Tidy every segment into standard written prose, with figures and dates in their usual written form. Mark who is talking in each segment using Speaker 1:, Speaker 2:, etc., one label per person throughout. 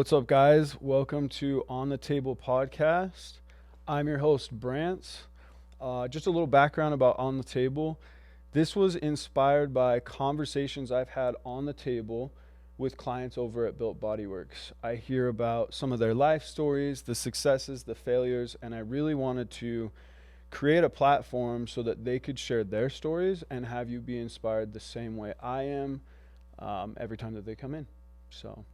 Speaker 1: What's up, guys? Welcome to On the Table podcast. I'm your host, Brant. Just a little background about On the Table. This was inspired by conversations I've had on the table with clients over at Built Bodyworks. I hear about some of their life stories, the successes, the failures, and I really wanted to create a platform so that they could share their stories and have you be inspired the same way I am every time that they come in. So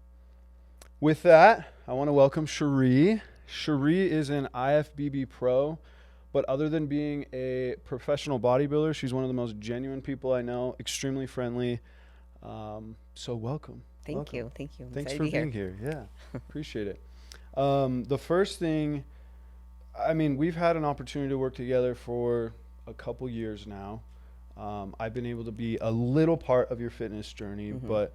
Speaker 1: with that, I want to welcome Sheree. Sheree is an IFBB pro, but other than being a professional bodybuilder, she's one of the most genuine people I know, extremely friendly. So welcome.
Speaker 2: Thank you. I'm
Speaker 1: Thanks
Speaker 2: excited
Speaker 1: for
Speaker 2: to be
Speaker 1: being here. Yeah, appreciate it. The first thing, we've had an opportunity to work together for a couple years now. I've been able to be a little part of your fitness journey, but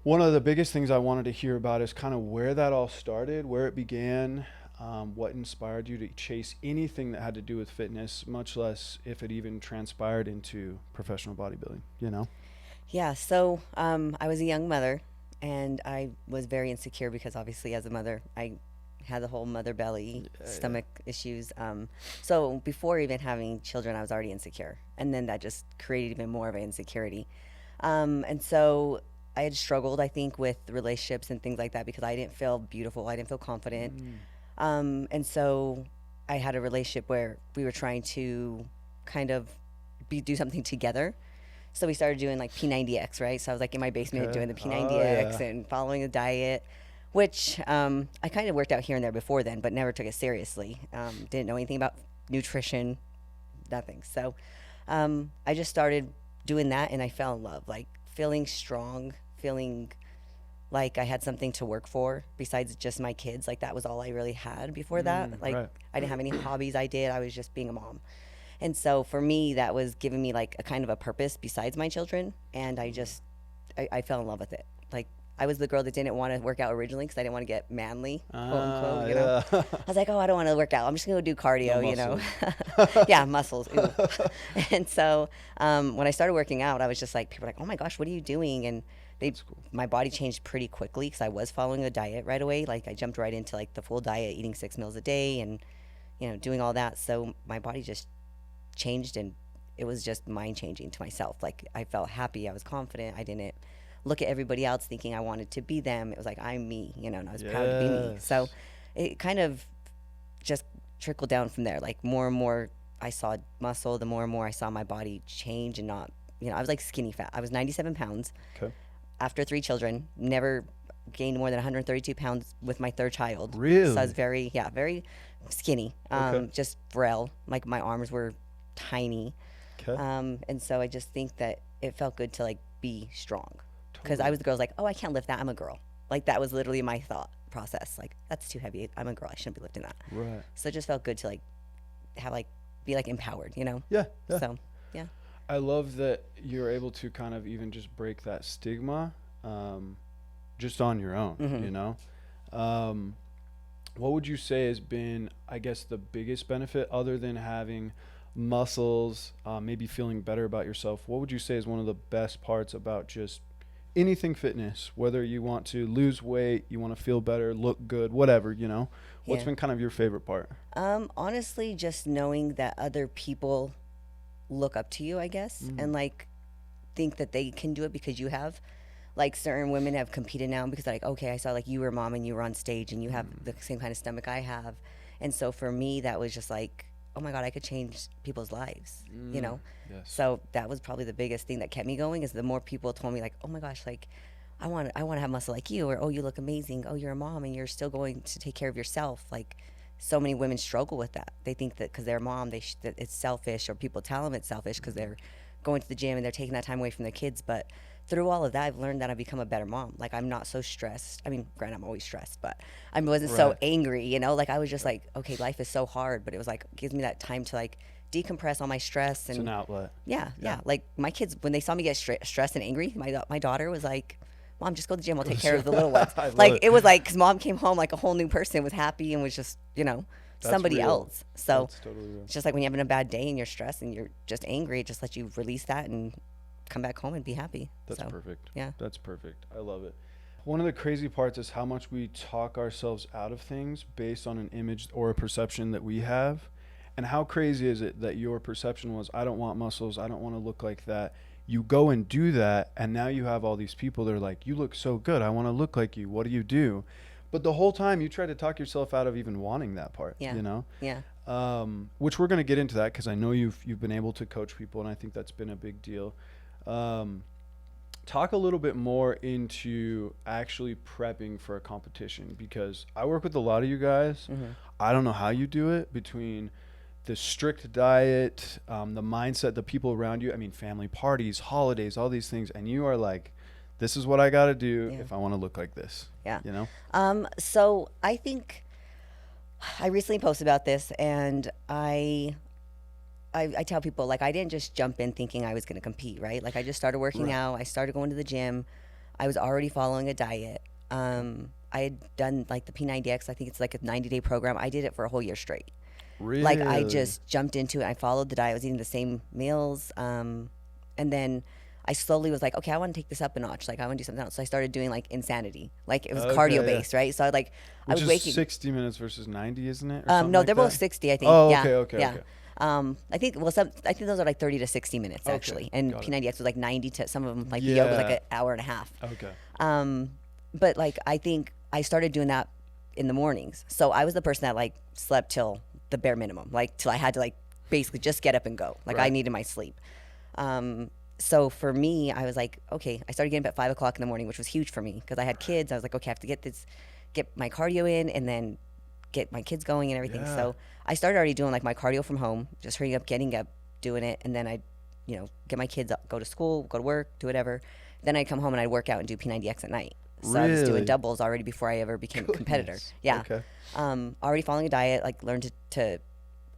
Speaker 1: one of the biggest things I wanted to hear about is kind of where that all started, where it began, what inspired you to chase anything that had to do with fitness, much less if it even transpired into professional bodybuilding, you know?
Speaker 2: Yeah, so I was a young mother, and I was very insecure because obviously as a mother, I had the whole mother belly, stomach issues. So before even having children, I was already insecure. And then that just created even more of an insecurity. And so I had struggled, I think, with relationships and things like that because I didn't feel beautiful. I didn't feel confident. And so I had a relationship where we were trying to kind of do something together. So we started doing like P90X, right? So I was like in my basement doing the P90X and following a diet, which I kind of worked out here and there before then, but never took it seriously. Didn't know anything about nutrition, nothing. So I just started doing that and I fell in love, like feeling strong, feeling like I had something to work for besides just my kids. Like that was all I really had before that. Like I didn't have any hobbies I was just being a mom. And so for me, that was giving me like a kind of a purpose besides my children. And I fell in love with it. Like I was the girl that didn't want to work out originally because I didn't want to get manly, quote unquote, you know? I was like, oh, I don't want to work out. I'm just going to go do cardio,
Speaker 1: No
Speaker 2: you know? Yeah, muscles. And so when I started working out, I was just like, people were like, oh my gosh, what are you doing? And my body changed pretty quickly because I was following a diet right away. Like I jumped right into like the full diet, eating 6 meals a day and, you know, doing all that. So my body just changed and it was just mind changing to myself. Like I felt happy. I was confident. I didn't look at everybody else thinking I wanted to be them. It was like, I'm me, you know, and I was proud to be me. So it kind of just trickled down from there. Like more and more I saw muscle, the more and more I saw my body change and not, you know, I was like skinny fat. I was 97 pounds.
Speaker 1: Okay.
Speaker 2: After 3 children, never gained more than 132 pounds with my 3rd child.
Speaker 1: Really?
Speaker 2: So I was very skinny, just frail. Like my arms were tiny.
Speaker 1: Okay.
Speaker 2: And so I just think that it felt good to like be strong because I was the girl's like, oh, I can't lift that. I'm a girl. Like that was literally my thought process. Like that's too heavy. I'm a girl. I shouldn't be lifting that.
Speaker 1: Right.
Speaker 2: So it just felt good to like have like be like empowered, you know?
Speaker 1: Yeah.
Speaker 2: So, yeah.
Speaker 1: I love that you're able to kind of even just break that stigma just on your own, you know? What would you say has been, I guess, the biggest benefit other than having muscles, maybe feeling better about yourself? What would you say is one of the best parts about just anything fitness, whether you want to lose weight, you want to feel better, look good, whatever, you know? What's been kind of your favorite part?
Speaker 2: Honestly, just knowing that other people look up to you, I guess, and like think that they can do it because you have. Like certain women have competed now because like, okay, I saw like you were a mom and you were on stage and you have the same kind of stomach I have. And so for me, that was just like, oh my God, I could change people's lives, you know?
Speaker 1: Yes.
Speaker 2: So that was probably the biggest thing that kept me going is the more people told me like, oh my gosh, like I want to have muscle like you, or, oh, you look amazing. Oh, you're a mom and you're still going to take care of yourself. Like so many women struggle with that. They think that because they're a mom, that it's selfish, or people tell them it's selfish because they're going to the gym and they're taking that time away from their kids. But through all of that, I've learned that I've become a better mom. Like I'm not so stressed. I mean, granted, I'm always stressed, but I wasn't so angry, you know? Like I was just like, okay, life is so hard, but it was like, gives me that time to like decompress all my stress. And
Speaker 1: it's an outlet.
Speaker 2: Yeah. Like my kids, when they saw me get stressed and angry, my daughter was like, Mom, just go to the gym. I'll take care of the little ones. Like it was like, because Mom came home like a whole new person, was happy and was just, you know, somebody else. So it's just like when you're having a bad day and you're stressed and you're just angry, it just lets you release that and come back home and be happy.
Speaker 1: That's perfect.
Speaker 2: Yeah.
Speaker 1: That's perfect. I love it. One of the crazy parts is how much we talk ourselves out of things based on an image or a perception that we have. And how crazy is it that your perception was, I don't want muscles, I don't want to look like that. You go and do that, and now you have all these people that are like, you look so good, I want to look like you. What do you do? But the whole time you try to talk yourself out of even wanting that part,
Speaker 2: Yeah.
Speaker 1: you know?
Speaker 2: Yeah.
Speaker 1: Which we're going to get into that because I know you've been able to coach people, and I think that's been a big deal. Talk a little bit more into actually prepping for a competition, because I work with a lot of you guys.
Speaker 2: Mm-hmm.
Speaker 1: I don't know how you do it between the strict diet, the mindset, the people around you. I mean, family parties, holidays, all these things. And you are like, this is what I got to do if I want to look like this.
Speaker 2: Yeah.
Speaker 1: You know?
Speaker 2: So I think I recently posted about this, and I tell people, like, I didn't just jump in thinking I was going to compete, right? Like, I just started working out. I started going to the gym. I was already following a diet. I had done, like, the P90X. I think it's like a 90-day program. I did it for a whole year straight.
Speaker 1: Really?
Speaker 2: Like, I just jumped into it. I followed the diet. I was eating the same meals. And then I slowly was like, okay, I want to take this up a notch. Like, I want to do something else. So I started doing, like, Insanity. Like, it was cardio based, right? So I
Speaker 1: Which
Speaker 2: I was
Speaker 1: is
Speaker 2: waking
Speaker 1: 60 minutes versus 90, isn't it?
Speaker 2: no, they're both 60, I think.
Speaker 1: Oh,
Speaker 2: yeah.
Speaker 1: okay.
Speaker 2: Yeah. I think those are like 30 to 60 minutes actually, and P90X was like 90 to some of them, like the yoga was like an hour and a half.
Speaker 1: Okay.
Speaker 2: But like I think I started doing that in the mornings, so I was the person that like slept till the bare minimum, like till I had to like basically just get up and go. Like I needed my sleep. So for me, I was like, okay, I started getting up at 5 o'clock in the morning, which was huge for me because I had kids. I was like, okay, I have to get my cardio in, and then get my kids going and everything.
Speaker 1: Yeah.
Speaker 2: So I started already doing like my cardio from home, just hurrying up, getting up, doing it, and then I, get my kids up, go to school, go to work, do whatever. Then I'd come home and I'd work out and do P90X at night. So I was doing doubles already before I ever became a competitor. Yeah.
Speaker 1: Okay.
Speaker 2: Already following a diet, like learned to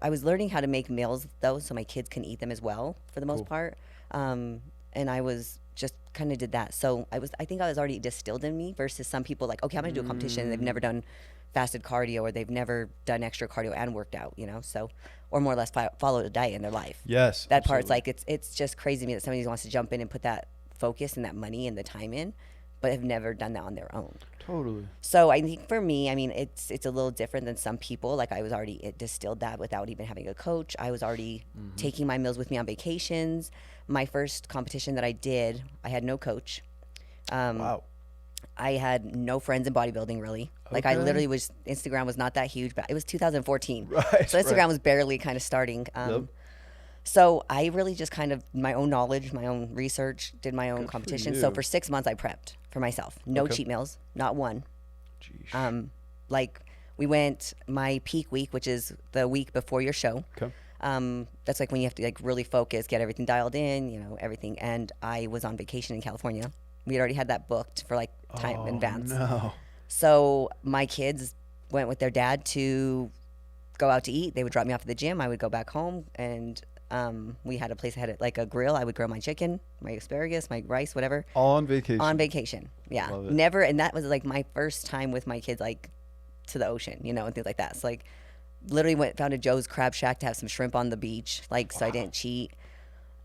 Speaker 2: I was learning how to make meals though, so my kids can eat them as well for the most part. And I was just kind of did that. So I think I was already distilled in me versus some people like, okay, I'm gonna do a competition and they've never done fasted cardio or they've never done extra cardio and worked out, so, or more or less followed a diet in their life.
Speaker 1: Yes.
Speaker 2: That part's like, it's just crazy to me that somebody wants to jump in and put that focus and that money and the time in, but have never done that on their own.
Speaker 1: Totally.
Speaker 2: So I think for me, I mean, it's a little different than some people. Like I was already distilled that without even having a coach. I was already taking my meals with me on vacations. My first competition that I did, I had no coach.
Speaker 1: Wow.
Speaker 2: I had no friends in bodybuilding really. Like I literally Instagram was not that huge, but it was 2014.
Speaker 1: Right.
Speaker 2: So Instagram was barely kind of starting. So I really just kind of my own knowledge, my own research, did my own competition. So for 6 months I prepped for myself. No cheat meals, not one.
Speaker 1: Jeez.
Speaker 2: Like we went my peak week, which is the week before your show.
Speaker 1: Okay.
Speaker 2: That's like when you have to like really focus, get everything dialed in, everything. And I was on vacation in California. We had already had that booked for like time in advance.
Speaker 1: No.
Speaker 2: So my kids went with their dad to go out to eat. They would drop me off at the gym. I would go back home, and we had a place that had like a grill. I would grill my chicken, my asparagus, my rice, whatever.
Speaker 1: All on vacation.
Speaker 2: On vacation, yeah. Never, and that was like my first time with my kids, like to the ocean, and things like that. So like, literally found a Joe's Crab Shack to have some shrimp on the beach, like so I didn't cheat.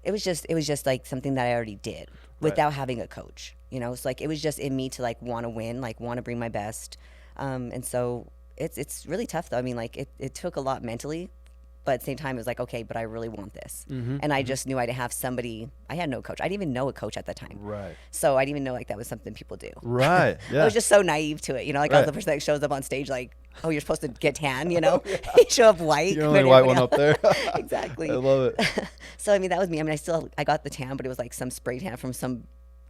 Speaker 2: It was just like something that I already did without having a coach, So like it was just in me to like want to win, like want to bring my best, and so it's really tough though. I mean, like it took a lot mentally, but at the same time it was like, okay, but I really want this, and I just knew I'd have somebody. I had no coach. I didn't even know a coach at the time,
Speaker 1: Right.
Speaker 2: So I didn't even know like that was something people do.
Speaker 1: Right. Yeah.
Speaker 2: I was just so naive to it, like I was the person that shows up on stage like, oh, you're supposed to get tan, you show up white.
Speaker 1: You're the only white one up there.
Speaker 2: Exactly.
Speaker 1: I love it.
Speaker 2: So I mean, that was me. I mean, I got the tan, but it was like some spray tan from some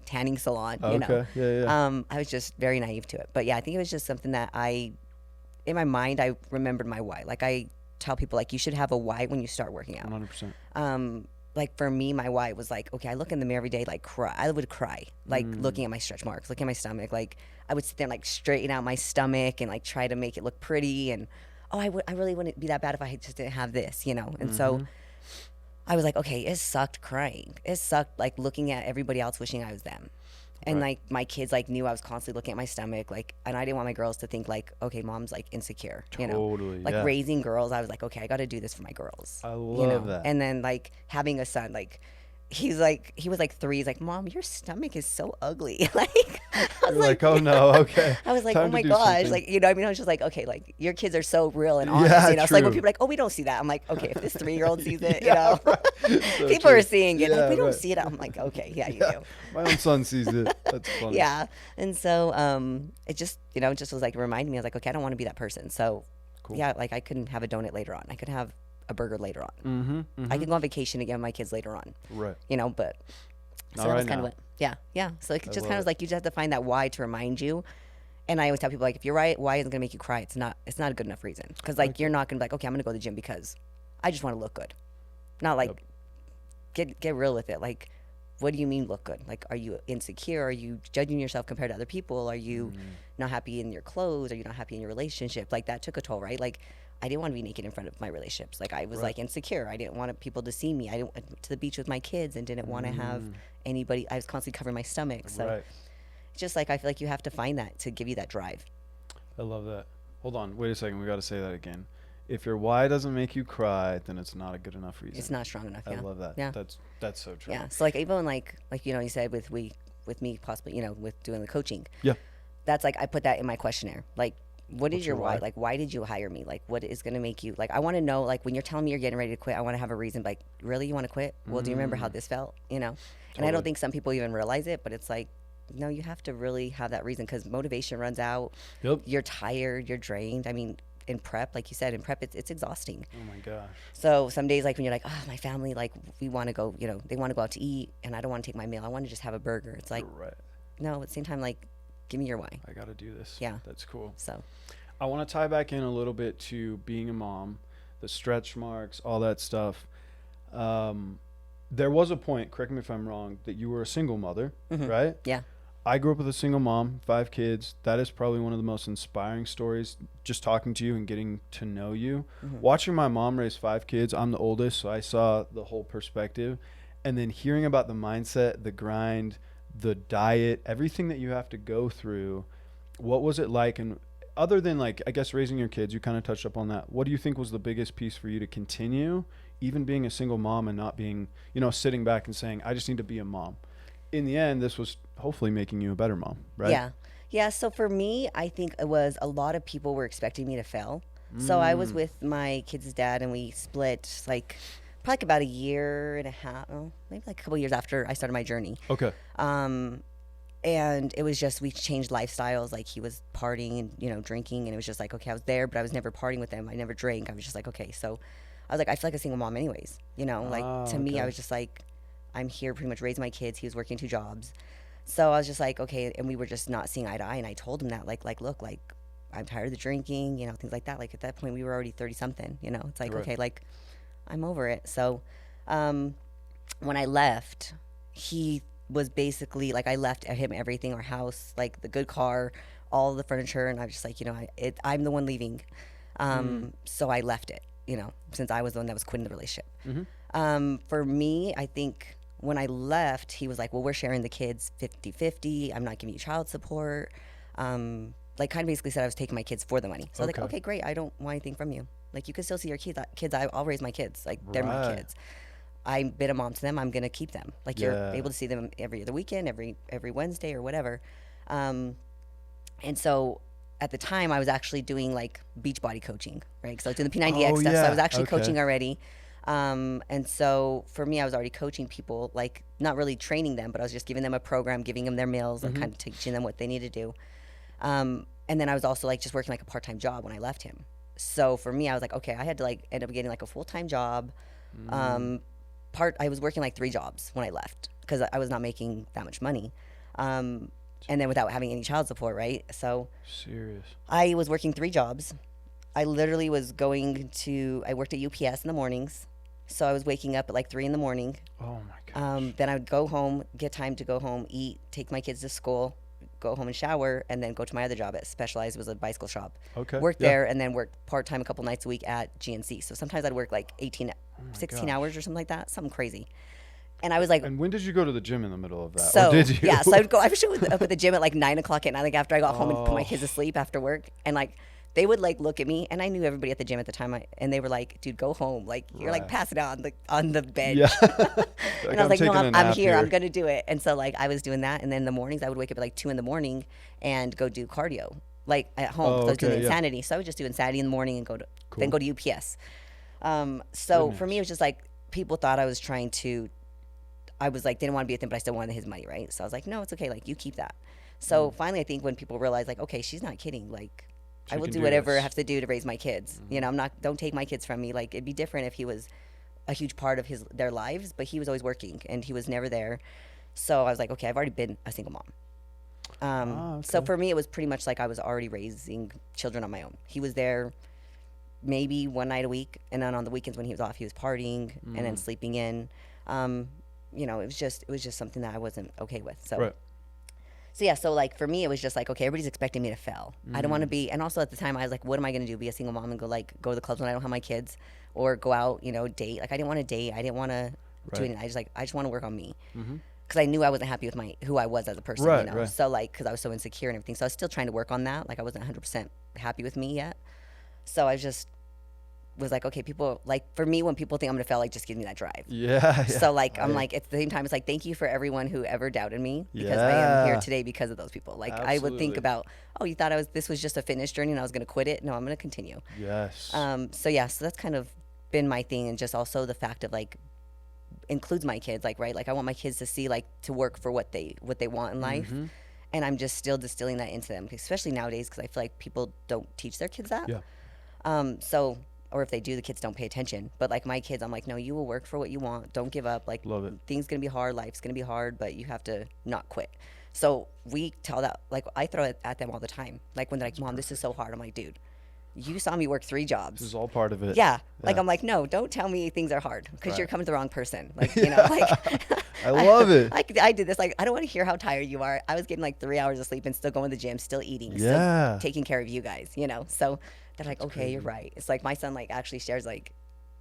Speaker 2: tanning salon.
Speaker 1: Okay. Yeah.
Speaker 2: I was just very naive to it, but yeah, I think it was just something that in my mind, I remembered my why. Like I tell people, like you should have a why when you start working out.
Speaker 1: 100%.
Speaker 2: Like for me, my why was like, okay, I look in the mirror every day, like cry. I would cry, like looking at my stretch marks, looking at my stomach. Like I would sit there and like straighten out my stomach and like try to make it look pretty. And I really wouldn't be that bad if I just didn't have this, And so I was like, okay, it sucked crying. It sucked like looking at everybody else wishing I was them. And like my kids like knew I was constantly looking at my stomach, like, and I didn't want my girls to think like, okay, mom's like insecure,
Speaker 1: Totally,
Speaker 2: like raising girls. I was like, okay, I got to do this for my girls.
Speaker 1: I love that.
Speaker 2: And then like having a son, like he was like 3. He's like, Mom, your stomach is so ugly. Like, I was
Speaker 1: You're like, oh no, okay.
Speaker 2: I was like,
Speaker 1: Time
Speaker 2: oh
Speaker 1: to
Speaker 2: my
Speaker 1: do
Speaker 2: gosh.
Speaker 1: something.
Speaker 2: Like, you know what I mean? I was just like, okay, like your kids are so real and honest,
Speaker 1: Yeah,
Speaker 2: you know? So like when
Speaker 1: true.
Speaker 2: people are like, oh, we don't see that. I'm like, okay, if this 3-year-old sees it, you
Speaker 1: Yeah,
Speaker 2: know,
Speaker 1: right. So
Speaker 2: people
Speaker 1: true.
Speaker 2: are seeing it.
Speaker 1: Yeah,
Speaker 2: Like, we don't
Speaker 1: right.
Speaker 2: see it. I'm like, okay, yeah, you
Speaker 1: Yeah,
Speaker 2: do.
Speaker 1: my own son sees it. That's funny.
Speaker 2: Yeah. And so it just, you know, just was like reminding me. I was like, okay, I don't want to be that person. So
Speaker 1: Cool.
Speaker 2: yeah, like I couldn't have a donut later on. I could have a burger later on.
Speaker 1: Mm-hmm.
Speaker 2: I can go on vacation again with my kids later on,
Speaker 1: Right.
Speaker 2: you know, but so
Speaker 1: Not
Speaker 2: that was
Speaker 1: right
Speaker 2: kind
Speaker 1: now.
Speaker 2: of what, yeah. So it
Speaker 1: I
Speaker 2: just
Speaker 1: love
Speaker 2: kind of was
Speaker 1: it.
Speaker 2: like, you just have to find that why to remind you. And I always tell people, like, if you're right, why isn't going to make you cry? It's not a good enough reason. Cause like, you're not going to be like, okay, I'm going to go to the gym because I just want to look good. Not like, get real with it. Like, what do you mean look good? Like, are you insecure? Are you judging yourself compared to other people? Are you not happy in your clothes? Are you not happy in your relationship? Like, that took a toll, right? Like, I didn't want to be naked in front of my relationships. Like, I was like insecure. I didn't want people to see me. I went to the beach with my kids and didn't want to have anybody. I was constantly covering my stomach. So
Speaker 1: Right.
Speaker 2: it's just like, I feel like you have to find that to give you that drive.
Speaker 1: I love that. Hold on. Wait a second. We got to say that again. If your why doesn't make you cry, then it's not a good enough reason.
Speaker 2: It's not strong enough.
Speaker 1: I
Speaker 2: Yeah.
Speaker 1: love that.
Speaker 2: Yeah.
Speaker 1: That's so true.
Speaker 2: Yeah. So like, even like, you know, you said with me possibly, you know, with doing the coaching,
Speaker 1: Yeah.
Speaker 2: that's like, I put that in my questionnaire. Like, what is
Speaker 1: What's
Speaker 2: your
Speaker 1: your
Speaker 2: why?
Speaker 1: why?
Speaker 2: Like, why did you hire me? Like, what is going to make you, like, I want to know, like, when you're telling me you're getting ready to quit, I want to have a reason. Like, really, you want to quit? Well, do you remember how this felt? You know? And I
Speaker 1: Totally.
Speaker 2: don't think some people even realize it, but it's like, no, you have to really have that reason because motivation runs out.
Speaker 1: Yep.
Speaker 2: You're tired. You're drained. I mean, in prep, like you said, in prep, it's exhausting.
Speaker 1: Oh my gosh.
Speaker 2: So some days, like when you're like, oh, my family, like we want to go, you know, they want to go out to eat, and I don't want to take my meal. I want to just have a burger. It's like,
Speaker 1: You're right.
Speaker 2: no, at the same time, like, give me your why.
Speaker 1: I got to do this.
Speaker 2: Yeah.
Speaker 1: That's cool.
Speaker 2: So
Speaker 1: I want to tie back in a little bit to being a mom, the stretch marks, all that stuff. There was a point, correct me if I'm wrong, that you were a single mother, right?
Speaker 2: yeah,
Speaker 1: I grew up with a single mom, 5 kids. That is probably one of the most inspiring stories, just talking to you and getting to know you. Watching my mom raise 5 kids, I'm the oldest, so I saw the whole perspective. And then hearing about the mindset, the grind, the diet, everything that you have to go through, what was it like? And other than, like, I guess raising your kids, you kind of touched up on that. What do you think was the biggest piece for you to continue, even being a single mom and not being, you know, sitting back and saying, I just need to be a mom? In the end, this was hopefully making you a better mom, right?
Speaker 2: yeah. So for me, I think it was a lot of people were expecting me to fail. So I was with my kid's dad, and we split like probably about a year and a half, maybe like a couple years after I started my journey.
Speaker 1: Okay.
Speaker 2: And it was just, we changed lifestyles. Like, he was partying and, you know, drinking, and it was just like, okay, I was there, but I was never partying with him. I never drank. I was just like, okay. So I was like, I feel like a single mom anyways, you know, like to me,
Speaker 1: okay.
Speaker 2: I was just like, I'm here pretty much raising my kids. He was working 2 jobs. So I was just like, okay. And we were just not seeing eye to eye. And I told him that, like, look, like, I'm tired of the drinking, you know, things like that. Like, at that point we were already 30 something, you know, it's like,
Speaker 1: Right.
Speaker 2: okay, like, I'm over it. So, when I left, he was basically like, I left him everything, our house, like the good car, all the furniture. And I was just like, you know, I'm the one leaving. So I left it, you know, since I was the one that was quitting the relationship. For me, I think when I left, he was like, well, we're sharing the kids 50-50. I'm not giving you child support. Like, kind of basically said I was taking my kids for the money. So I was like, okay, great. I don't want anything from you. Like, you can still see your kids. I'll raise my kids. Like, they're my
Speaker 1: Right.
Speaker 2: kids. I've been a mom to them. I'm going to keep them. Like, you're
Speaker 1: Yeah.
Speaker 2: able to see them every other weekend, every Wednesday or whatever. And so at the time, I was actually doing like beach body coaching, right? Because I was doing the P90X
Speaker 1: Oh,
Speaker 2: stuff. So I
Speaker 1: yeah.
Speaker 2: was actually
Speaker 1: Okay.
Speaker 2: coaching already. And so for me, I was already coaching people, like not really training them, but I was just giving them a program, giving them their meals, like kind of teaching them what they need to do. And then I was also like just working like a part-time job when I left him. So for me, I was like, okay, I had to like end up getting like a full-time job. I was working like 3 jobs when I left because I was not making that much money. And then without having any child support, right? So
Speaker 1: Serious.
Speaker 2: I was working 3 jobs. I literally was I worked at UPS in the mornings. So I was waking up at like 3 in the morning.
Speaker 1: Oh my gosh.
Speaker 2: Then I would go home, get time to go home, eat, take my kids to school, go home and shower, and then go to my other job at Specialized. It was a bicycle shop.
Speaker 1: Okay.
Speaker 2: Worked
Speaker 1: Yeah.
Speaker 2: there and then worked part-time a couple nights a week at GNC. So sometimes I'd work like 16
Speaker 1: gosh.
Speaker 2: hours or something like that, something crazy. And I was like,
Speaker 1: And when did you go to the gym in the middle of that?
Speaker 2: so
Speaker 1: or did you?
Speaker 2: yeah, so I would go. I was up at the gym at like 9 o'clock at night, like after I got home and put my kids to sleep after work. And like they would like look at me, and I knew everybody at the gym at the time, and they were like, dude, go home. Like, you're like passing out on the bench.
Speaker 1: Yeah.
Speaker 2: And I was like, no, I'm here.
Speaker 1: here.
Speaker 2: I'm going to do it. And so like I was doing that. And then in the mornings I would wake up at like 2 a.m. and go do cardio, like at home.
Speaker 1: Oh,
Speaker 2: I was doing
Speaker 1: okay, yeah.
Speaker 2: Insanity. So I would just do Insanity in the morning and
Speaker 1: Cool.
Speaker 2: then go to UPS. So
Speaker 1: Goodness.
Speaker 2: for me, it was just like, people thought I was trying to, I was like, didn't want to be with him, but I still wanted his money, right? So I was like, no, it's okay. Like, you keep that. So finally, I think when people realize, like, okay, she's not kidding. Like, I will do whatever I have to do to raise my kids. You know, don't take my kids from me. Like, it'd be different if he was a huge part of their lives, but he was always working and he was never there. So I was like, okay, I've already been a single mom. So for me, it was pretty much like I was already raising children on my own. He was there maybe one night a week, and then on the weekends when he was off, he was partying and then sleeping in. You know, it was just something that I wasn't okay with. So.
Speaker 1: Right.
Speaker 2: So yeah, so like for me, it was just like, okay, everybody's expecting me to fail. I don't want to be, and also at the time I was like, what am I going to do? Be a single mom and go to the clubs when I don't have my kids, or go out, you know, date. Like I didn't want to date. I didn't want to do anything. I just want to work on me, because I knew I wasn't happy with who I was as a person.
Speaker 1: Right,
Speaker 2: you know,
Speaker 1: right.
Speaker 2: so like because I was so insecure and everything. So I was still trying to work on that. Like I wasn't 100% happy with me yet. So I just was like, okay, people, like for me, when people think I'm gonna fail, like just give me that drive.
Speaker 1: Yeah.
Speaker 2: So like I'm like, at the same time, it's like, thank you for everyone who ever doubted me, because I am here today because of those people. Like I would think about, oh, you thought this was just a fitness journey and I was gonna quit it. No, I'm gonna continue.
Speaker 1: Yes.
Speaker 2: So yeah, so that's kind of been my thing, and just also the fact of like includes my kids, like, right, like I want my kids to see, like, to work for what they want in life. And I'm just still distilling that into them, especially nowadays, because I feel like people don't teach their kids that.
Speaker 1: Yeah.
Speaker 2: So, or if they do, the kids don't pay attention. But like my kids, I'm like, no, you will work for what you want. Don't give up. Like,
Speaker 1: Love it.
Speaker 2: Things gonna be hard. Life's gonna be hard, but you have to not quit. So we tell that, like, I throw it at them all the time. Like when they're like, Mom, this is so hard. I'm like, dude, you saw me work 3 jobs.
Speaker 1: This is all part of it.
Speaker 2: Yeah. Like, I'm like, no, don't tell me things are hard, because you're coming to the wrong person. Like, you know, like.
Speaker 1: I love it.
Speaker 2: I did this. Like, I don't want to hear how tired you are. I was getting like 3 hours of sleep and still going to the gym, still eating, still taking care of you guys, you know? So they're like, okay, you're right. It's like my son, like, actually shares, like,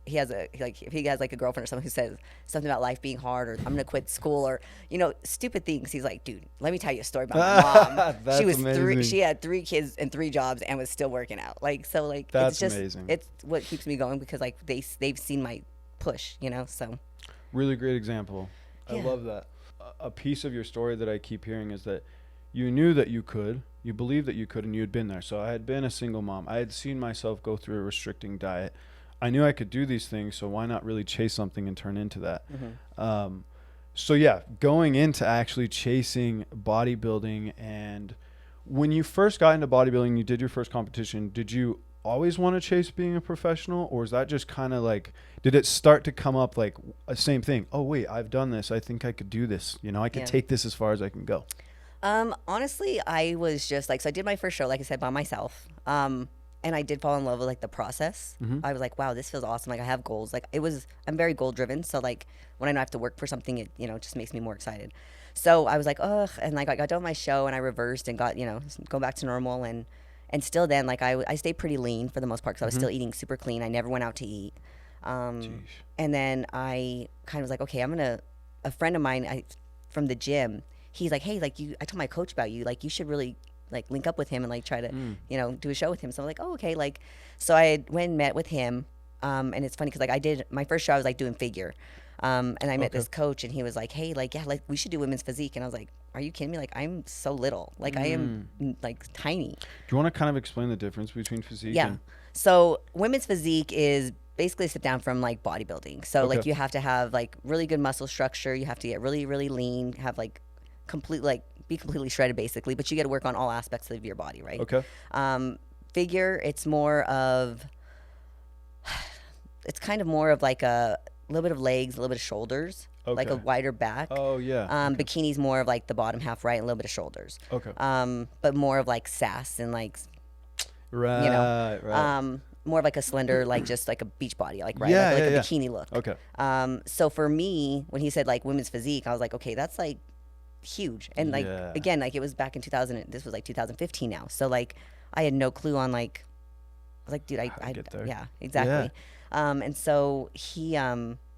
Speaker 2: if he has like a girlfriend or someone who says something about life being hard, or I'm going to quit school, or, you know, stupid things. He's like, dude, let me tell you a story about my mom.
Speaker 1: That's
Speaker 2: she was
Speaker 1: amazing.
Speaker 2: she had 3 kids and 3 jobs and was still working out. Like, so like,
Speaker 1: That's
Speaker 2: it's just,
Speaker 1: amazing.
Speaker 2: it's what keeps me going, because like they've seen my push, you know? So.
Speaker 1: Really great example. I
Speaker 2: Yeah.
Speaker 1: love that. A piece of your story that I keep hearing is that you knew that you could, you believed that you could, and you had been there. So I had been a single mom. I had seen myself go through a restricting diet. I knew I could do these things, so why not really chase something and turn into that? So yeah, going into actually chasing bodybuilding, and when you first got into bodybuilding, you did your first competition, did you always want to chase being a professional, or is that just kind of like, did it start to come up like a same thing? Oh wait, I've done this. I think I could do this. You know, I could take this as far as I can go.
Speaker 2: Honestly, I was just like, so I did my first show, like I said, by myself. And I did fall in love with like the process. I was like, wow, this feels awesome. Like I have goals. Like I'm very goal driven. So like when I know I have to work for something, it, you know, just makes me more excited. So I was like, ugh. And like I got done with my show and I reversed and got, you know, go back to normal. And still then, like I stayed pretty lean for the most part, because I was still eating super clean. I never went out to eat. And then I kind of was like, okay, a friend of mine from the gym, he's like, hey, like I told my coach about you. Like you should really like link up with him and like try to, you know, do a show with him. So I'm like, oh, okay. Like, so I went and met with him. And it's funny because like I did my first show, I was like doing figure. And I met this coach and he was like, hey, like, yeah, like we should do women's physique. And I was like, are you kidding me? Like, I'm so little. Like I am like tiny.
Speaker 1: Do you want to kind of explain the difference between physique?
Speaker 2: Yeah. So women's physique is basically a step down from like bodybuilding. So like you have to have like really good muscle structure. You have to get really, really lean, have like be completely shredded basically, but you got to work on all aspects of your body, right?
Speaker 1: Okay.
Speaker 2: Figure, it's kind of more of like a little bit of legs, a little bit of shoulders, like a wider back.
Speaker 1: Oh yeah.
Speaker 2: Bikini's more of like the bottom half, right, and a little bit of shoulders.
Speaker 1: Okay.
Speaker 2: But more of like sass and like,
Speaker 1: right,
Speaker 2: you know,
Speaker 1: right.
Speaker 2: more of like a slender, like just like a beach body, like right,
Speaker 1: Yeah,
Speaker 2: like
Speaker 1: yeah,
Speaker 2: a
Speaker 1: yeah.
Speaker 2: bikini look.
Speaker 1: Okay.
Speaker 2: So for me, when he said like women's physique, I was like, okay, that's like huge. And like again, like it was back in 2000. This was like 2015 now. So like I had no clue on like, I was like, dude, I
Speaker 1: get there.
Speaker 2: yeah, exactly. And so he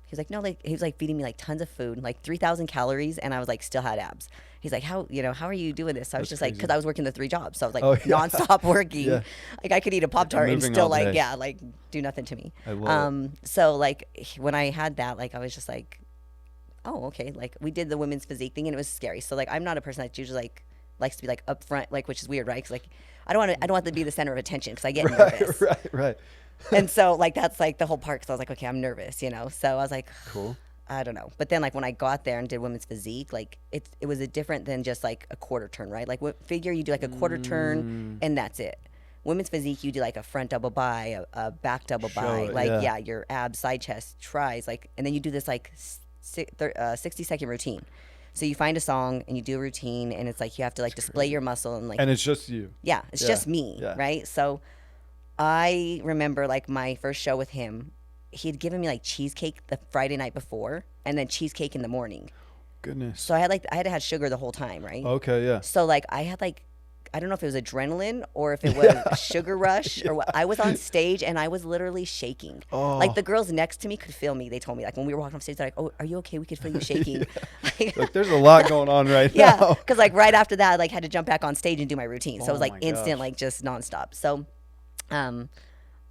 Speaker 2: He's like, no, like he was like feeding me like tons of food, like 3,000 calories, and I was like still had abs. He's like, how are you doing this? So I was
Speaker 1: That's
Speaker 2: just like,
Speaker 1: crazy.
Speaker 2: because I was working the 3 jobs, so I was like
Speaker 1: Oh, yeah.
Speaker 2: nonstop working.
Speaker 1: Yeah.
Speaker 2: Like I could eat a Pop Tart and
Speaker 1: moving
Speaker 2: still
Speaker 1: all
Speaker 2: like
Speaker 1: day.
Speaker 2: like do nothing to me.
Speaker 1: I love it.
Speaker 2: So like when I had that, like I was just like, oh, okay. Like we did the women's physique thing and it was scary. So like I'm not a person that's usually like likes to be like upfront, like, which is weird, right? Because like I don't want to be the center of attention because I get nervous.
Speaker 1: Right.
Speaker 2: And so like that's like the whole part because I was like, okay, I'm nervous, you know. So I was like,
Speaker 1: Cool.
Speaker 2: I don't know. But then like when I got there and did women's physique, like it was a different than just like a quarter turn, right? Like what figure you do like a quarter turn and that's it. Women's physique, you do like a front double bi, a back double
Speaker 1: Show
Speaker 2: bi,
Speaker 1: it,
Speaker 2: like
Speaker 1: yeah.
Speaker 2: yeah, your abs, side chest, tries, like, and then you do this like 60-second routine. So you find a song and you do a routine, and it's like you have to like display
Speaker 1: crazy.
Speaker 2: your muscle and like
Speaker 1: And it's just you.
Speaker 2: yeah, it's
Speaker 1: Yeah,
Speaker 2: just me,
Speaker 1: yeah.
Speaker 2: right? So I remember like my first show with him, he had given me like cheesecake the Friday night before, and then cheesecake in the morning.
Speaker 1: Goodness.
Speaker 2: So I had had sugar the whole time, right?
Speaker 1: Okay, yeah.
Speaker 2: So like I had like I don't know if it was adrenaline or if it was a sugar rush or what. I was on stage and I was literally shaking.
Speaker 1: Oh.
Speaker 2: Like the girls next to me could feel me. They told me like when we were walking off stage, they're like, "Oh, are you okay? We could feel you shaking."
Speaker 1: Like there's a lot going on right
Speaker 2: Yeah,
Speaker 1: now.
Speaker 2: because like right after that, I like had to jump back on stage and do my routine. So it was
Speaker 1: Oh
Speaker 2: like
Speaker 1: my
Speaker 2: instant,
Speaker 1: gosh.
Speaker 2: like just nonstop. So,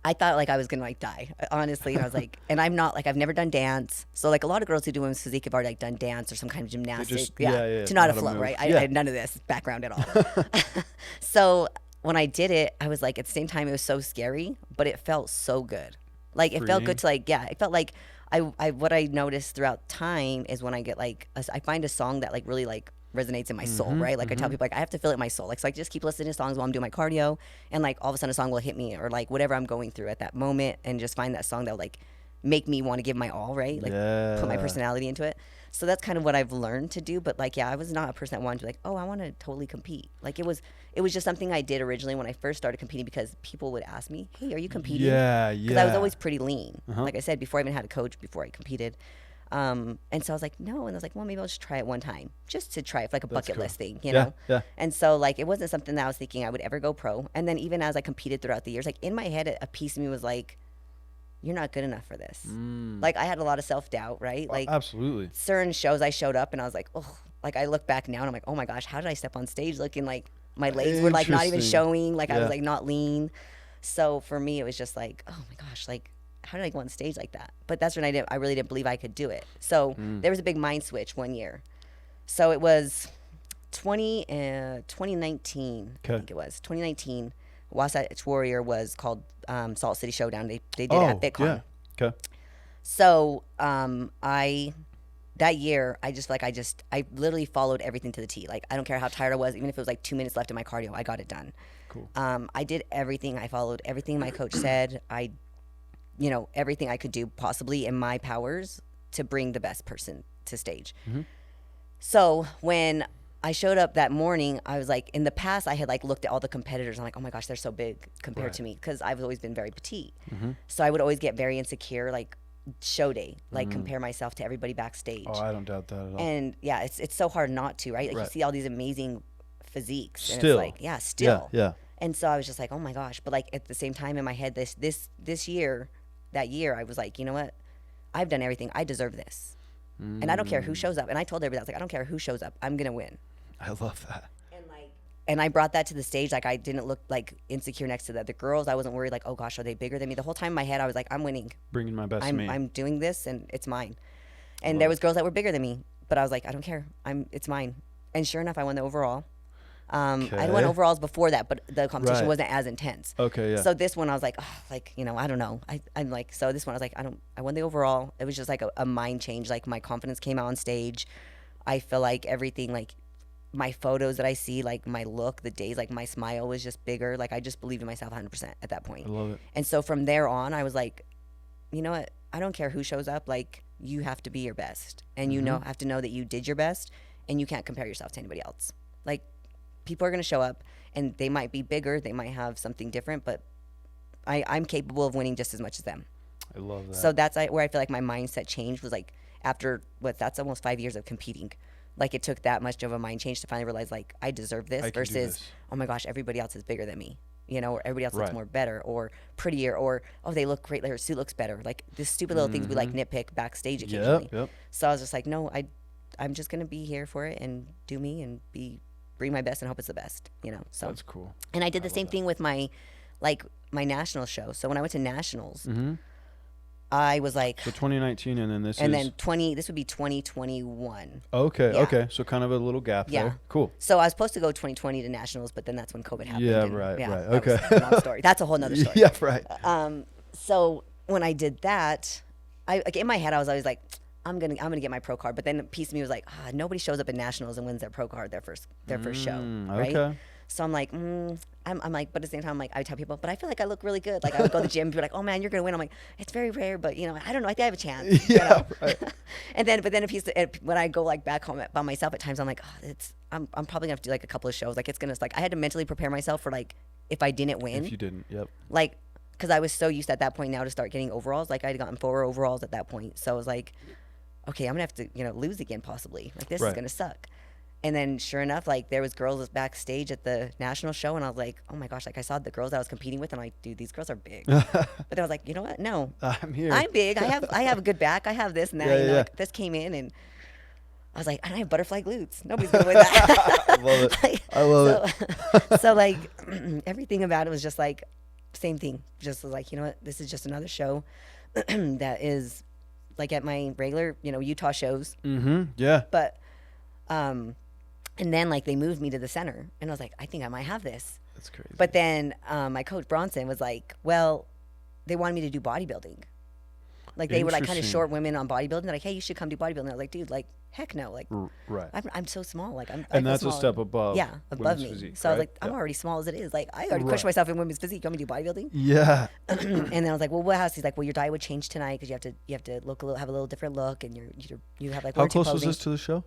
Speaker 2: I thought like I was gonna like die, honestly. And I was like, and I'm not like I've never done dance. So like a lot of girls who do women's physique have already like done dance or some kind of gymnastics.
Speaker 1: yeah,
Speaker 2: to
Speaker 1: know
Speaker 2: not a
Speaker 1: how to
Speaker 2: flow,
Speaker 1: move.
Speaker 2: right?
Speaker 1: Yeah.
Speaker 2: I had none of this background at all. So when I did it, I was like at the same time it was so scary, but it felt so good. Like it felt good to like it felt like I what I noticed throughout time is when I get like I find a song that like really like resonates in my soul, right? Like I tell people like I have to feel it in my soul. Like so I just keep listening to songs while I'm doing my cardio and like all of a sudden a song will hit me or like whatever I'm going through at that moment and just find that song that will like make me want to give my all, right? Like put my
Speaker 1: Yeah.
Speaker 2: personality into it. So that's kind of what I've learned to do. But like, yeah, I was not a person that wanted to be like, oh, I want to totally compete. Like it was just something I did originally when I first started competing because people would ask me, hey, are you competing?
Speaker 1: Yeah,
Speaker 2: Because I was
Speaker 1: yeah.
Speaker 2: always pretty lean. Like I said, before I even had a coach, before I competed. And so I was like, no. And I was like, well, maybe I'll just try it one time just to try it for like a bucket
Speaker 1: cool.
Speaker 2: list thing, you
Speaker 1: Yeah,
Speaker 2: know?
Speaker 1: yeah.
Speaker 2: And so like, it wasn't something that I was thinking I would ever go pro. And then even as I competed throughout the years, like in my head, a piece of me was like, you're not good enough for this. Like I had a lot of self-doubt, right? Like
Speaker 1: Absolutely.
Speaker 2: certain shows I showed up and I was like, oh, like I look back now and I'm like, oh my gosh, how did I step on stage looking like my legs were like not even
Speaker 1: Interesting.
Speaker 2: showing, like I
Speaker 1: Yeah.
Speaker 2: was like not lean. So for me, it was just like, oh my gosh, like how did I go on stage like that? But that's when I really didn't believe I could do it. So there was a big mind switch one year. So it was 2019, I
Speaker 1: Okay.
Speaker 2: think it was 2019. Wasatch Warrior was called Salt City Showdown. They did it
Speaker 1: Oh,
Speaker 2: at BitCon.
Speaker 1: yeah. Okay.
Speaker 2: So I that year I literally followed everything to the T. Like I don't care how tired I was, even if it was like 2 minutes left in my cardio, I got it done.
Speaker 1: Cool.
Speaker 2: I did everything. I followed everything my coach said. Everything I could do possibly in my powers to bring the best person to stage. So when I showed up that morning, I was like, in the past, I had like looked at all the competitors. I'm like, oh my gosh, they're so big compared to me because I've always been very petite. So I would always get very insecure, like show day, like compare myself to everybody backstage.
Speaker 1: Oh, I don't doubt that at all.
Speaker 2: And yeah, it's so hard not to, right? Like you
Speaker 1: Right.
Speaker 2: see all these amazing physiques, and
Speaker 1: Still.
Speaker 2: it's like, yeah, still.
Speaker 1: Yeah.
Speaker 2: And so I was just like, oh my gosh. But like at the same time in my head, this year, that year, I was like, you know what? I've done everything. I deserve this. And I don't care who shows up. And I told everybody, I was like, I don't care who shows up. I'm going to win.
Speaker 1: I love that.
Speaker 2: And I brought that to the stage. Like I didn't look like insecure next to the other girls. I wasn't worried like, oh gosh, are they bigger than me? The whole time in my head, I was like, I'm winning.
Speaker 1: Bringing my best
Speaker 2: I'm
Speaker 1: me.
Speaker 2: I'm doing this and it's mine. And there was girls that were bigger than me, but I was like, I don't care. It's mine. And sure enough, I won the overall. I
Speaker 1: Okay.
Speaker 2: won overalls before that, but the competition
Speaker 1: Right.
Speaker 2: wasn't as intense.
Speaker 1: Okay, yeah.
Speaker 2: So this one, I was like, oh, like, I don't know. I'm like, so this one, I was like, I won the overall. It was just like a mind change. Like my confidence came out on stage. I feel like everything, like my photos that I see, like my look, the days, like my smile was just bigger. Like I just believed in myself 100% at that point.
Speaker 1: I love it.
Speaker 2: And so from there on, I was like, you know what? I don't care who shows up. Like you have to be your best, and you have to know that you did your best, and you can't compare yourself to anybody else. Like people are going to show up, and they might be bigger, they might have something different, but I'm capable of winning just as much as them.
Speaker 1: I love that.
Speaker 2: So that's where I feel like my mindset changed was like after that's almost 5 years of competing. Like it took that much of a mind change to finally realize like I deserve this
Speaker 1: I can do
Speaker 2: versus
Speaker 1: this.
Speaker 2: oh my gosh, everybody else is bigger than me. you know, or everybody else looks
Speaker 1: Right.
Speaker 2: more better or prettier, or oh, they look great, their suit looks better. Like this stupid little things we like nitpick backstage occasionally.
Speaker 1: Yep.
Speaker 2: So I was just like, no, I'm just gonna be here for it and do me and bring my best and hope it's the best, you know. So
Speaker 1: That's cool.
Speaker 2: and I did the same thing with my national show. So when I went to nationals, I was like,
Speaker 1: So 2019, and then this
Speaker 2: and
Speaker 1: is.
Speaker 2: then this would be 2021.
Speaker 1: Okay.
Speaker 2: Yeah.
Speaker 1: Okay. So kind of a little gap
Speaker 2: Yeah.
Speaker 1: there. Cool.
Speaker 2: So I was supposed to go 2020 to nationals, but then that's when COVID happened.
Speaker 1: Yeah,
Speaker 2: and,
Speaker 1: right, right,
Speaker 2: that was
Speaker 1: okay.
Speaker 2: a long story. That's a whole nother story.
Speaker 1: Yeah. Right.
Speaker 2: So when I did that, like in my head I was always like, I'm gonna get my pro card. But then a piece of me was like, nobody shows up at nationals and wins their pro card their first show, right?
Speaker 1: Okay.
Speaker 2: So I'm like, I'm like, but at the same time, I'm like, I tell people, but I feel like I look really good. Like I would go to the gym and be like, oh man, you're gonna win. I'm like, it's very rare, but you know, I don't know, I think I have a chance. You
Speaker 1: Yeah.
Speaker 2: know?
Speaker 1: Right.
Speaker 2: but then when I go like back home by myself at times, I'm like, I'm probably gonna have to do like a couple of shows. Like it's gonna like I had to mentally prepare myself for like if I didn't win.
Speaker 1: If you didn't. Yep.
Speaker 2: Like, because I was so used at that point now to start getting overalls. Like I'd gotten 4 overalls at that point, so I was like, okay, I'm gonna have to lose again possibly. Like this is
Speaker 1: Right.
Speaker 2: gonna suck. And then sure enough, like there was girls backstage at the national show, and I was like, oh my gosh, like I saw the girls I was competing with, and I'm like, dude, these girls are big. But then I was like, you know what? No,
Speaker 1: I'm here.
Speaker 2: I'm big. I have a good back. I have this and that.
Speaker 1: Yeah, yeah.
Speaker 2: Like this came in, and I was like, I don't have butterfly glutes. Nobody's gonna win that.
Speaker 1: I love it.
Speaker 2: Like,
Speaker 1: I love
Speaker 2: it. So like everything about it was just like same thing. Just was like, you know what? This is just another show that is like at my regular, Utah shows.
Speaker 1: Yeah.
Speaker 2: But and then like they moved me to the center, and I was like, I think I might have this.
Speaker 1: That's crazy.
Speaker 2: But then my coach Bronson was like, well, they wanted me to do bodybuilding. Like they were like kind of
Speaker 1: Interesting.
Speaker 2: short women on bodybuilding. They're like, hey, you should come do bodybuilding. I was like, dude, like heck no, like
Speaker 1: Right.
Speaker 2: I'm so small. Like I
Speaker 1: And
Speaker 2: feel
Speaker 1: that's a
Speaker 2: small.
Speaker 1: step above.
Speaker 2: Yeah, above
Speaker 1: women's
Speaker 2: me.
Speaker 1: physique,
Speaker 2: So I was
Speaker 1: right?
Speaker 2: like, I'm
Speaker 1: Yeah.
Speaker 2: already small as it is. Like I already
Speaker 1: Right.
Speaker 2: crush myself in women's physique. You want me to do bodybuilding?
Speaker 1: Yeah.
Speaker 2: And then I was like, well, what else? He's like, well, your diet would change tonight because you have to have a little different look, and you have like
Speaker 1: How
Speaker 2: one or two
Speaker 1: close was
Speaker 2: posing.
Speaker 1: this to the show?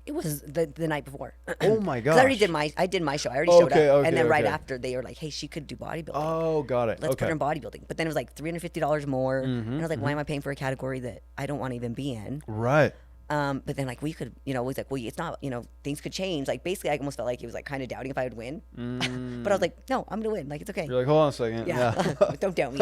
Speaker 2: It was the night before.
Speaker 1: Oh my
Speaker 2: 'Cause I already
Speaker 1: gosh.
Speaker 2: did my show. I already showed up,
Speaker 1: Okay,
Speaker 2: and then right
Speaker 1: okay.
Speaker 2: after they were like, "Hey, she could do bodybuilding.
Speaker 1: Oh, got it.
Speaker 2: Let's put
Speaker 1: Okay.
Speaker 2: her in bodybuilding." But then it was like $350 more, and I was like, "Why am I paying for a category that I don't want to even be in?"
Speaker 1: Right.
Speaker 2: But then like we could, we was like, "Well, it's not, things could change." Like basically, I almost felt like he was like kind of doubting if I would win. But I was like, "No, I'm gonna win. Like it's okay."
Speaker 1: You're like, hold on a second.
Speaker 2: Yeah, don't doubt me.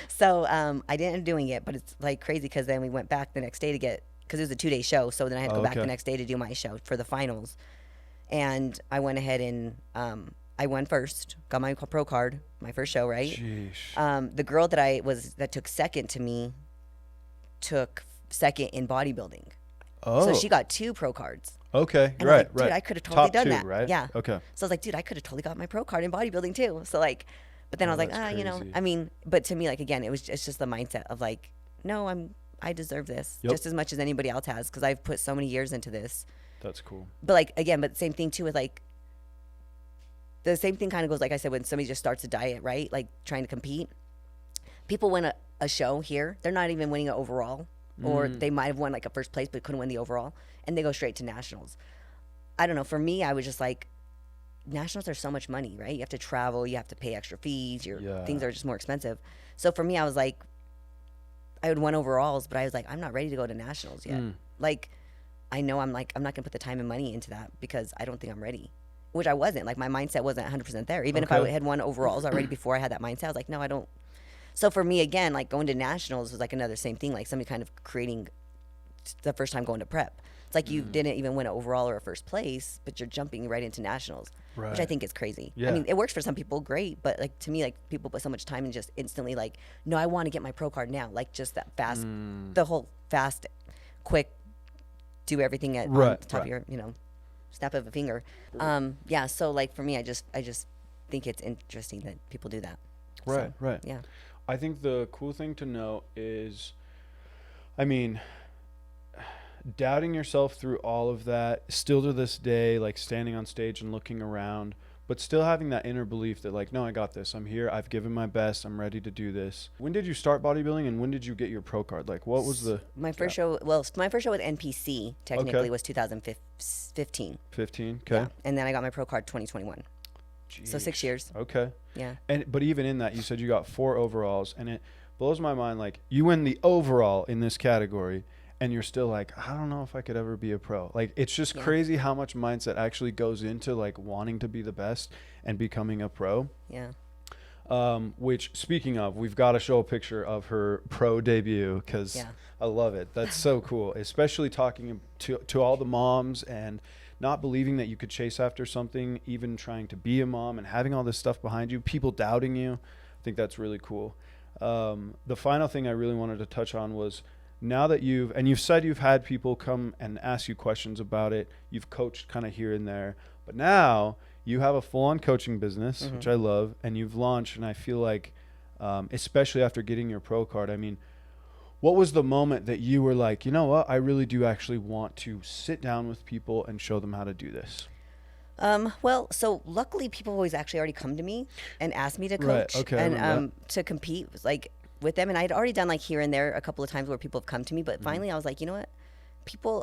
Speaker 2: So I didn't end up doing it, but it's like crazy because then we went back the next day to get because it was a 2-day show. So then I had to go back
Speaker 1: Okay.
Speaker 2: the next day to do my show for the finals. And I went ahead and I won first, got my pro card, my first show, right?
Speaker 1: Sheesh.
Speaker 2: The girl that took second to me took second in bodybuilding.
Speaker 1: Oh.
Speaker 2: So she got 2 pro cards.
Speaker 1: Okay.
Speaker 2: And I was
Speaker 1: Right.
Speaker 2: like, dude,
Speaker 1: Right.
Speaker 2: I could have totally
Speaker 1: Top
Speaker 2: done
Speaker 1: 2,
Speaker 2: that.
Speaker 1: right?
Speaker 2: Yeah.
Speaker 1: Okay.
Speaker 2: So I was like, dude, I could have totally got my pro card in bodybuilding too. So like, but then I was like,
Speaker 1: that's crazy.
Speaker 2: I mean, but to me, like again, it's just the mindset of like, no, I deserve this
Speaker 1: Yep.
Speaker 2: just as much as anybody else has because I've put so many years into this.
Speaker 1: That's cool.
Speaker 2: But like again, but same thing too with like the same thing kind of goes like I said when somebody just starts a diet, right? Like trying to compete. People win a show here, they're not even winning an overall, or they might have won like a first place but couldn't win the overall, and they go straight to nationals. I don't know. For me, I was just like, nationals are so much money, right? You have to travel, you have to pay extra fees,
Speaker 1: Yeah.
Speaker 2: things are just more expensive. So for me, I was like, I would win overalls, but I was like, I'm not ready to go to nationals yet. Like, I know I'm not gonna put the time and money into that because I don't think I'm ready. Which I wasn't. Like my mindset wasn't 100% there. Even if I
Speaker 1: Okay.
Speaker 2: had won overalls already before I had that mindset, I was like, no, I don't. So for me, again, like going to nationals was like another same thing. Like somebody kind of creating the first time going to prep. It's like you didn't even win an overall or a first place, but you're jumping right into nationals, which I
Speaker 1: Right.
Speaker 2: think is crazy.
Speaker 1: Yeah.
Speaker 2: I mean, it works for some people, great, but like to me, like people put so much time and just instantly like, no, I want to get my pro card now. Like just that fast, the whole fast, quick, do everything at on
Speaker 1: Right,
Speaker 2: the top
Speaker 1: right.
Speaker 2: of your, snap of a finger. Yeah. So like for me, I just think it's interesting that people do that.
Speaker 1: Right.
Speaker 2: So,
Speaker 1: Right.
Speaker 2: Yeah.
Speaker 1: I think the cool thing to know is, I mean, doubting yourself through all of that, still to this day, like standing on stage and looking around, but still having that inner belief that like, no, I got this. I'm here. I've given my best. I'm ready to do this. When did you start bodybuilding and when did you get your pro card? Like, what was the
Speaker 2: My first show, my first show with NPC technically
Speaker 1: Okay.
Speaker 2: was 2015.
Speaker 1: 15? Okay.
Speaker 2: Yeah. And then I got my pro card 2021. So 6
Speaker 1: Jeez.
Speaker 2: years.
Speaker 1: Okay.
Speaker 2: Yeah.
Speaker 1: But even in that, you said you got 4 overalls, and it blows my mind. Like, you win the overall in this category, and you're still like, I don't know if I could ever be a pro. Like, it's just
Speaker 2: Yeah.
Speaker 1: crazy how much mindset actually goes into like wanting to be the best and becoming a pro.
Speaker 2: Yeah.
Speaker 1: Which, speaking of, we've got to show a picture of her pro debut because
Speaker 2: Yeah.
Speaker 1: I love it. That's so cool, especially talking to all the moms and not believing that you could chase after something, even trying to be a mom and having all this stuff behind you, people doubting you. I think that's really cool. The final thing I really wanted to touch on was, now that you've said you've had people come and ask you questions about it, you've coached kind of here and there, but now you have a full-on coaching business,
Speaker 2: Mm-hmm.
Speaker 1: which I love, and you've launched, and I feel like, especially after getting your pro card, I mean, what was the moment that you were like, you know what, I really do actually want to sit down with people and show them how to do this?
Speaker 2: Well, so luckily people always actually already come to me and ask me to
Speaker 1: Right,
Speaker 2: coach
Speaker 1: okay, I remember
Speaker 2: and to compete like with them. And I'd already done like here and there a couple of times where people have come to me, but finally I was like, you know what?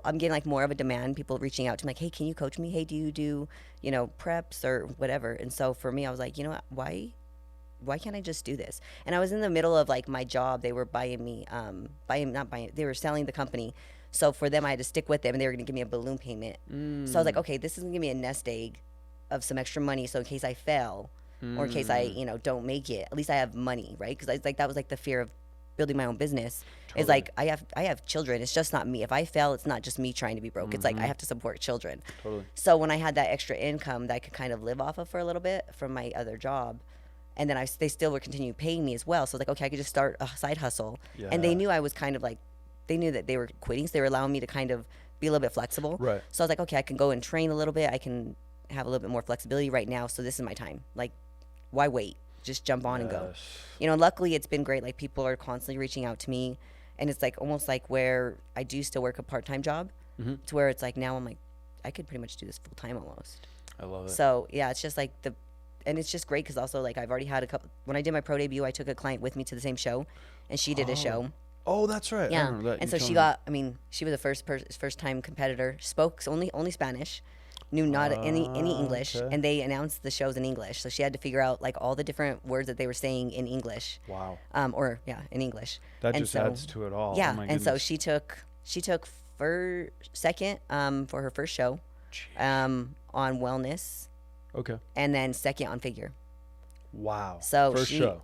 Speaker 2: I'm getting like more of a demand, people reaching out to me like, hey, can you coach me? Hey, do you do, preps or whatever? And so for me, I was like, you know what? Why can't I just do this? And I was in the middle of like my job. They were they were selling the company. So for them, I had to stick with them and they were going to give me a balloon payment. So I was like, okay, this is going to give me a nest egg of some extra money. So in case I fail or in case I, don't make it, at least I have money, right? Because that was like the fear of building my own business.
Speaker 1: Totally.
Speaker 2: Is like, I have children. It's just not me. If I fail, it's not just me trying to be broke. It's like, I have to support children.
Speaker 1: Totally.
Speaker 2: So when I had that extra income that I could kind of live off of for a little bit from my other job, and then they still were continuing paying me as well. So I was like, okay, I could just start a side hustle.
Speaker 1: Yeah.
Speaker 2: And they knew I was kind of like, they knew that they were quitting, so they were allowing me to kind of be a little bit flexible.
Speaker 1: Right.
Speaker 2: So I was like, okay, I can go and train a little bit. I can have a little bit more flexibility right now. So this is my time. Like, why wait? Just jump on and go. Luckily it's been great. Like people are constantly reaching out to me, and it's like almost like where I do still work a part-time job, to where it's like now I'm like, I could pretty much do this full time almost.
Speaker 1: I love it.
Speaker 2: So yeah, it's just like and it's just great because also like I've already had a couple. When I did my pro debut, I took a client with me to the same show, and she did a show.
Speaker 1: Oh, that's right. I
Speaker 2: Yeah,
Speaker 1: remember that.
Speaker 2: and
Speaker 1: You
Speaker 2: so
Speaker 1: told
Speaker 2: she
Speaker 1: me.
Speaker 2: she was the first time competitor. Spoke only Spanish, knew not any English,
Speaker 1: okay.
Speaker 2: and they announced the shows in English. So she had to figure out like all the different words that they were saying in English.
Speaker 1: Wow.
Speaker 2: In English.
Speaker 1: That
Speaker 2: And
Speaker 1: just
Speaker 2: so-
Speaker 1: adds to it all.
Speaker 2: Yeah,
Speaker 1: Oh, my
Speaker 2: and so
Speaker 1: goodness.
Speaker 2: she took second for her first show, on wellness,
Speaker 1: Okay.
Speaker 2: and then second on figure.
Speaker 1: Wow.
Speaker 2: So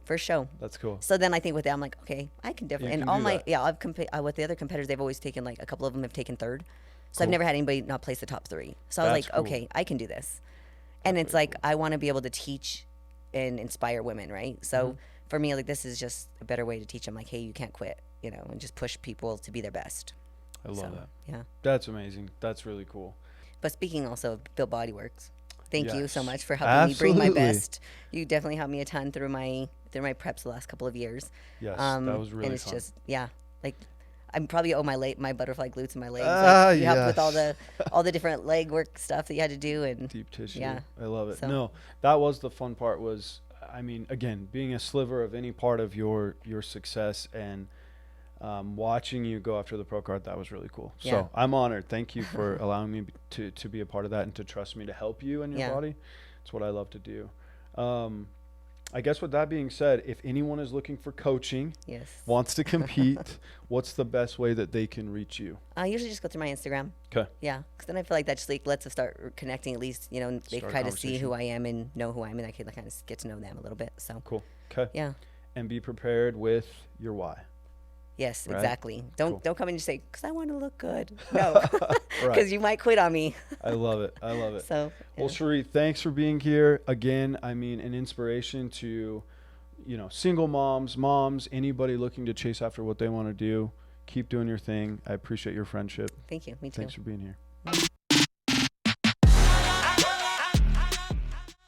Speaker 1: First show. That's cool.
Speaker 2: So then I think with that, I'm like, okay, I can definitely.
Speaker 1: You
Speaker 2: And
Speaker 1: can
Speaker 2: all
Speaker 1: do
Speaker 2: my
Speaker 1: that.
Speaker 2: I've with the other competitors, they've always taken like a couple of them have taken third. So I've
Speaker 1: Cool.
Speaker 2: never had anybody not place the top three. So I was
Speaker 1: That's
Speaker 2: like,
Speaker 1: cool.
Speaker 2: okay, I can do this. And it's
Speaker 1: very
Speaker 2: like I want to be able to teach and inspire women, right? So for me, like this is just a better way to teach them, like, hey, you can't quit, and just push people to be their best.
Speaker 1: I love
Speaker 2: So,
Speaker 1: that.
Speaker 2: Yeah.
Speaker 1: That's amazing. That's really cool.
Speaker 2: But speaking also of Built Body Works, thank you so
Speaker 1: Yes.
Speaker 2: much for helping me bring my
Speaker 1: Absolutely.
Speaker 2: best. You definitely helped me a ton through my preps the last couple of years.
Speaker 1: Yes, that was really
Speaker 2: and it's
Speaker 1: fun.
Speaker 2: just like I'm probably owe my butterfly glutes in my legs.
Speaker 1: Ah,
Speaker 2: Like, you helped with
Speaker 1: yes.
Speaker 2: all the different leg work stuff that you had to do, and
Speaker 1: Deep tissue.
Speaker 2: Yeah.
Speaker 1: I love it.
Speaker 2: So-
Speaker 1: No, that was the fun part was, I mean, again, being a sliver of any part of your success and watching you go after the pro card, that was really cool.
Speaker 2: Yeah.
Speaker 1: So I'm honored. Thank you for allowing me to be a part of that and to trust me to help you in your
Speaker 2: Yeah.
Speaker 1: body. It's what I love to do. I guess with that being said, if anyone is looking for coaching,
Speaker 2: yes.
Speaker 1: wants to compete, what's the best way that they can reach you?
Speaker 2: I usually just go through my Instagram.
Speaker 1: Okay.
Speaker 2: Yeah, because then I feel like that just like lets us start connecting. At least they
Speaker 1: Start
Speaker 2: can
Speaker 1: a
Speaker 2: kind of see who
Speaker 1: conversation.
Speaker 2: I am and know who I am, and I can kind of get to know them a little bit. So
Speaker 1: Cool. Okay.
Speaker 2: yeah.
Speaker 1: And be prepared with your why.
Speaker 2: Yes,
Speaker 1: Right?
Speaker 2: exactly.
Speaker 1: Cool.
Speaker 2: Don't come in and just say, because I want to look good. No, because
Speaker 1: Right.
Speaker 2: you might quit on me.
Speaker 1: I love it. I love it.
Speaker 2: So
Speaker 1: Well,
Speaker 2: yeah.
Speaker 1: Sheree, thanks for being here again. I mean, an inspiration to, single moms, anybody looking to chase after what they want to do. Keep doing your thing. I appreciate your friendship.
Speaker 2: Thank you. Me too.
Speaker 1: Thanks for being here.